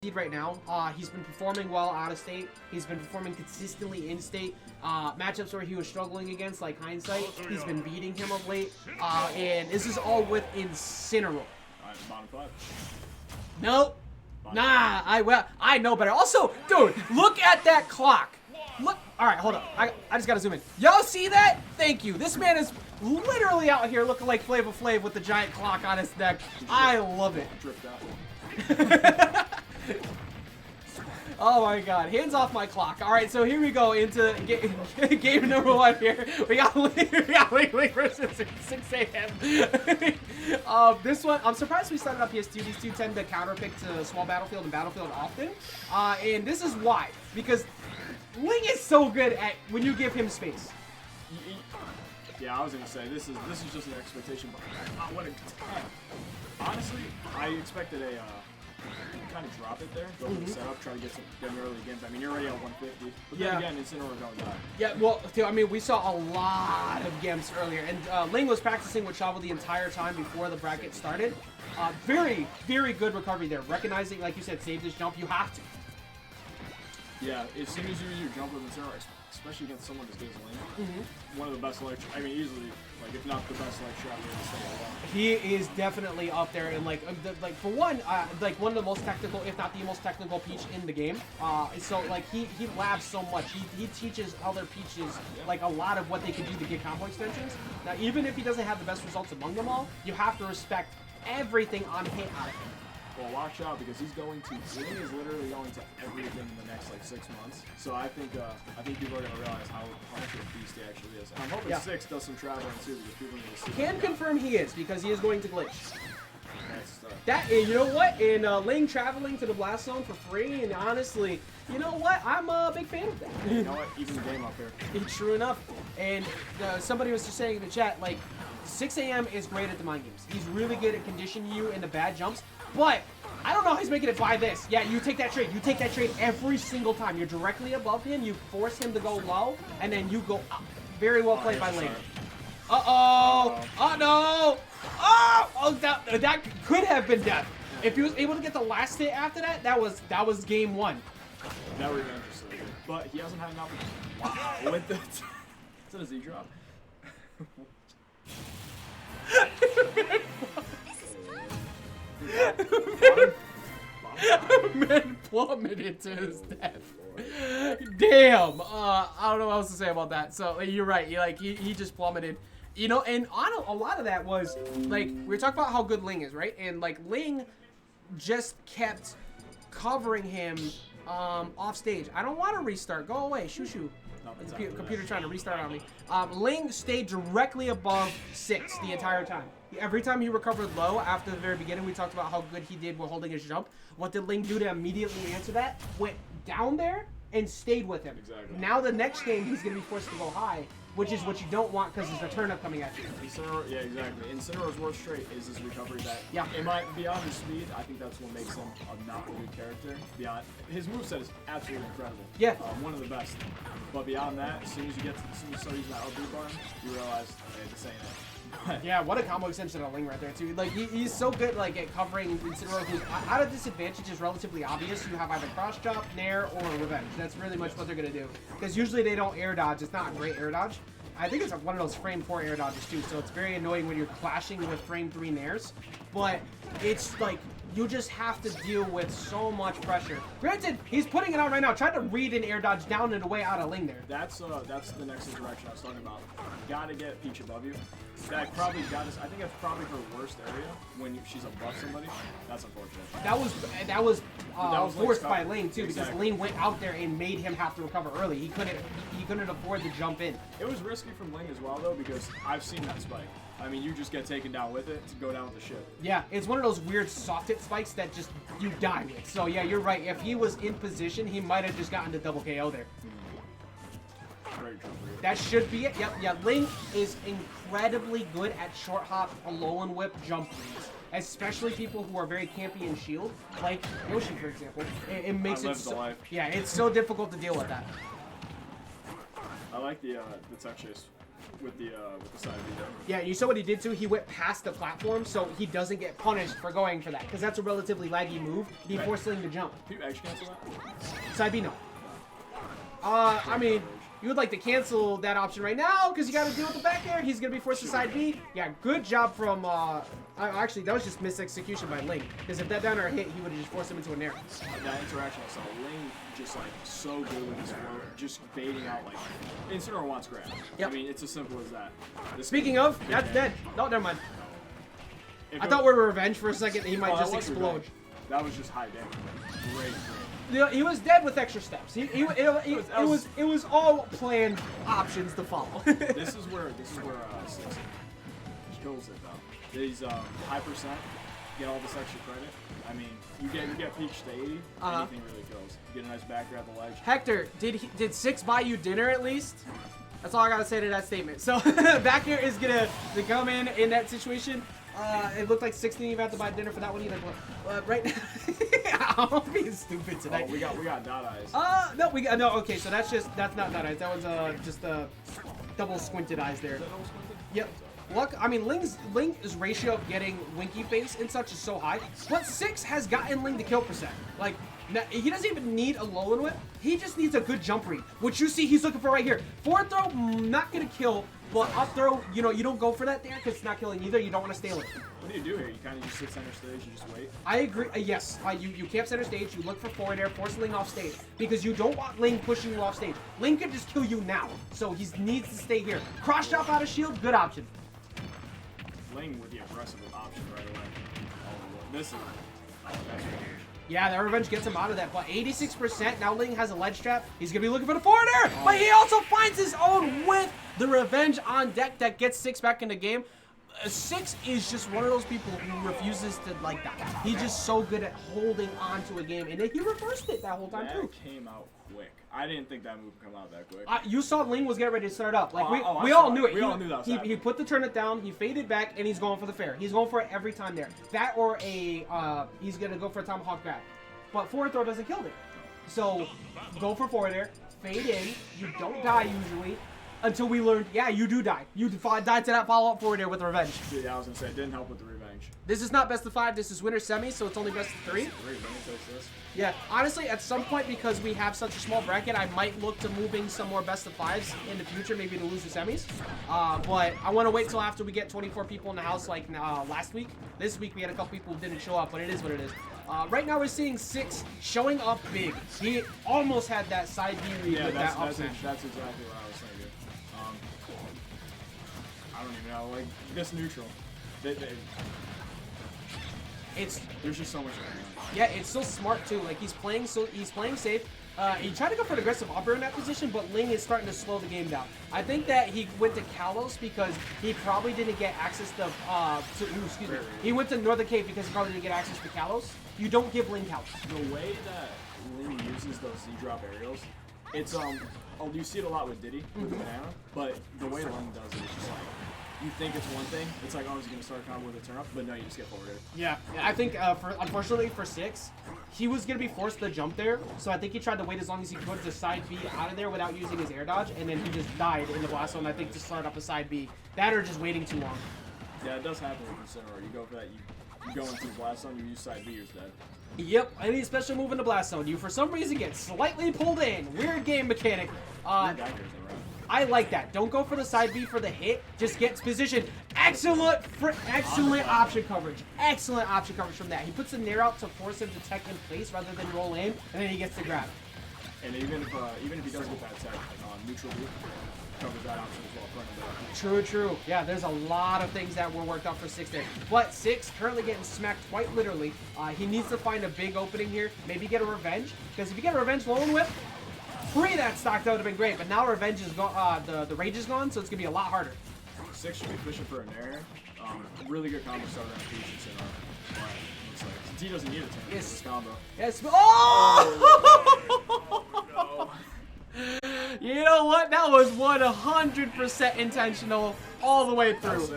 right now. He's been performing well out of state. He's been performing consistently in state. Matchups where he was struggling against, like Hindsight, he's been beating him of late. And this is all with Incineroar. Bottom 5. Nope. Nah, I know better. Also, dude, look at that clock. Look. All right, hold up. I just gotta zoom in. Y'all see that? Thank you. This man is literally out here looking like Flavor Flav with the giant clock on his neck. I love it. Dripped out. Oh my god, hands off my clock. Alright, so here we go into game number 1 here. We got LingLing versus 6 a.m. This one, I'm surprised we started up PS2. These two tend to counterpick to Small Battlefield and Battlefield often. And this is why. Because Ling is so good at when you give him space. Yeah, I was gonna say this is just an expectation, but what a honestly, I expected a kind of drop it there, go with the setup, try to get an early game. I mean, you're already at 150, but then again, Incineroar don't die. Yeah, well, I mean, we saw a lot of Gimps earlier, and Ling was practicing with Shovel the entire time before the bracket started. Very, very good recovery there. Recognizing, like you said, save this jump, you have to. Yeah, as soon as you use your jump with Incineroar, especially against someone as good as Ling, one of the best leg, I mean, easily, like, if not the best leg shot in the state. He is definitely up there, and like for one, like one of the most technical, if not the most technical Peach in the game. So like he labs so much. He teaches other Peaches like a lot of what they can do to get combo extensions. Now, even if he doesn't have the best results among them all, you have to respect everything on hit out of him. Well, watch out because Ling is literally going to everything in the next like 6 months. So I think people are gonna realize how much of a beast he actually is. And I'm hoping 6 does some traveling too because people need to see. Can confirm he is because he is going to glitch. That, you know what? In Ling traveling to the blast zone for free, and honestly, you know what? I'm a big fan of that. You know what? Even the game up here. True enough. And somebody was just saying in the chat, like, 6 a.m. is great at the mind games. He's really good at conditioning you in the bad jumps. But I don't know how he's making it by this. Yeah, you take that trade. You take that trade every single time. You're directly above him. You force him to go low, and then you go up. Very well played by Ling. Uh-oh. Oh, no. Oh, that could have been death. If he was able to get the last hit after that, that was game 1. That would have been interesting. But he hasn't had an opportunity. Wow. With the... Is that a Z drop? Man plummeted to his death. Damn. I don't know what else to say about that. So you're right. He just plummeted. You know, and on a lot of that was like we were talking about how good Ling is, right? And like Ling just kept covering him off stage. I don't want to restart. Go away. Shoo shoo. Computer trying to restart on me. Ling stayed directly above 6 the entire time. Every time he recovered low after the very beginning, we talked about how good he did with holding his jump. What did Ling do to immediately answer that? Went down there and stayed with him. Exactly. Now the next game, he's going to be forced to go high, which is what you don't want because there's a turn-up coming at you. Yeah, exactly. Incineroar's worst trait is his recovery that, beyond his speed, I think that's what makes him a not good character. Beyond his moveset is absolutely incredible. Yeah. One of the best. But beyond that, as soon as you start using that LB button, you realize, hey, this ain't it. Yeah, what a combo extension of Ling right there too. Like he's so good like at covering Incineroar, who's out of disadvantage is relatively obvious. You have either cross chop, nair, or revenge. That's really much what they're gonna do. Because usually they don't air dodge. It's not a great air dodge. I think it's one of those frame 4 air dodges too. So it's very annoying when you're clashing with frame 3 nairs. But it's like you just have to deal with so much pressure. Granted, he's putting it out right now. Trying to read an air dodge down and away out of Ling there. That's the next interaction I was talking about. Gotta get Peach above you. That probably got us. I think that's probably her worst area when she's above somebody. That's unfortunate. That was forced like by Ling too, because exactly. Ling went out there and made him have to recover early. He couldn't afford to jump in. It was risky from Ling as well though, because I've seen that spike. I mean, you just get taken down with it to go down with the ship. Yeah, it's one of those weird soft hit spikes that just you die with. So yeah, you're right. If he was in position, he might have just gotten to double KO there. That should be it. Yep, yeah. Ling is incredibly good at short hop, Alolan whip, jump reads. Especially people who are very campy and shield, like Yoshi, for example. It makes it so, yeah, it's so difficult to deal with that. I like the tech chase. with the side B there. Yeah, you saw what he did too. He went past the platform, so he doesn't get punished for going for that, because that's a relatively laggy move. He forced Ling to jump. Can you edge cancel that? Side B, no. I mean, you would like to cancel that option right now because you got to deal with the back air. He's going to be forced to side B. Yeah, good job from, actually, that was just misexecution by Ling. Because if that down air hit, he would have just forced him into a nair. That interaction I saw, Ling just like so good with his float, just baiting out like Incineroar wants grab. Yep. I mean, it's as simple as that. Speaking of, that's dead. No, never mind. I thought we were revenge for a second. He might just explode. Revenge. That was just high damage. Great. He was dead with extra steps. It was all planned options to follow. this is where Six kills it though. These high percent get all this extra credit. I mean, you get peaks to 80. Anything really kills. You get a nice back grab the ledge. Hector, did Six buy you dinner at least? That's all I gotta say to that statement. So back here is gonna come in that situation. It looked like 6 didn't even have to buy dinner for that one either. But right now, I'm being stupid tonight. Oh, we got dot eyes. No. Okay, so that's not dot eyes. That one's just double squinted eyes there. Is that double squinted? Yep. Look, I mean, Ling's ratio of getting winky face and such is so high, but 6 has gotten Ling to kill percent. Like, he doesn't even need a low whip. He just needs a good jump read, which you see he's looking for right here. Forward throw, not gonna kill, but up throw, you don't go for that there because it's not killing either. You don't want to stay late. What do you do here? You kind of just sit center stage and just wait? I agree. Yes, you camp center stage. You look for forward air, force Ling off stage because you don't want Ling pushing you off stage. Ling could just kill you now, so he needs to stay here. Cross chop out of shield, good option. Ling with the aggressive option right away. Oh, this is that's huge. Yeah, that revenge gets him out of that, but 86%, now Ling has a ledge trap. He's going to be looking for the forward air, but he also finds his own with the revenge on deck that gets 6 back in the game. 6 is just one of those people who refuses to like that. He's just so good at holding on to a game, and he reversed it that whole time too. That came out quick. I didn't think that move would come out that quick. You saw Ling was getting ready to start up. Like we all all knew it. We all knew that was happening. He put the turn it down, he faded back, and he's going for the fair. He's going for it every time there. That or he's going to go for a tomahawk grab. But forward throw doesn't kill it. So go for forward air, fade in. You don't die usually until we learned, yeah, you do die. You died to that follow-up forward air with revenge. Yeah, I was going to say, it didn't help with the revenge. This is not best of 5. This is winner semi, so it's only best of 3. Yeah, honestly, at some point, because we have such a small bracket, I might look to moving some more best of 5s in the future, maybe to lose the semis. But I want to wait till after we get 24 people in the house like last week. This week we had a couple people who didn't show up, but it is what it is. Right now we're seeing 6 showing up big. He almost had that side B read with that up smash. That's exactly what I was thinking. I don't even know, like, this neutral. There's just so much going on. Yeah, it's so smart too. Like he's playing safe. He tried to go for an aggressive upper in that position, but Ling is starting to slow the game down. I think that he went to Kalos because he probably didn't get access to excuse me. He went to Northern Cave because he probably didn't get access to Kalos. You don't give Ling Kalos. The way that Ling uses those Z-drop aerials, it's you see it a lot with Diddy with the banana, but the way Ling does it is just like, you think it's one thing, it's like, oh, he's going to start a combo with a turn up, but no, you just get forward. Yeah, I think, unfortunately for 6, he was going to be forced to jump there, so I think he tried to wait as long as he could to side B out of there without using his air dodge, and then he just died in the blast zone, I think, to start up a side B. That or just waiting too long. Yeah, it does happen with Incineroar. You go for that, you go into the blast zone, you use side B, you're dead. Yep, any special move in the blast zone, you for some reason get slightly pulled in. Weird game mechanic. I like that. Don't go for the side B for the hit. Just get position. Excellent option coverage. Excellent option coverage from that. He puts the nair out to force him to tech in place rather than roll in, and then he gets the grab. And even if he does get that tech, neutral loop covers that option as well. True. Yeah, there's a lot of things that were worked out for 6 there. But 6 currently getting smacked quite literally. He needs to find a big opening here. Maybe get a revenge. Because if you get a revenge lone whip, free that stock, that would have been great, but now revenge is gone. The rage is gone, so it's gonna be a lot harder. 6 should be fishing for a nair. Really good combo starter on Peach and looks like T doesn't need a 10. Yes. This combo. Yes. Oh! Oh no. You know what? That was 100% intentional all the way through.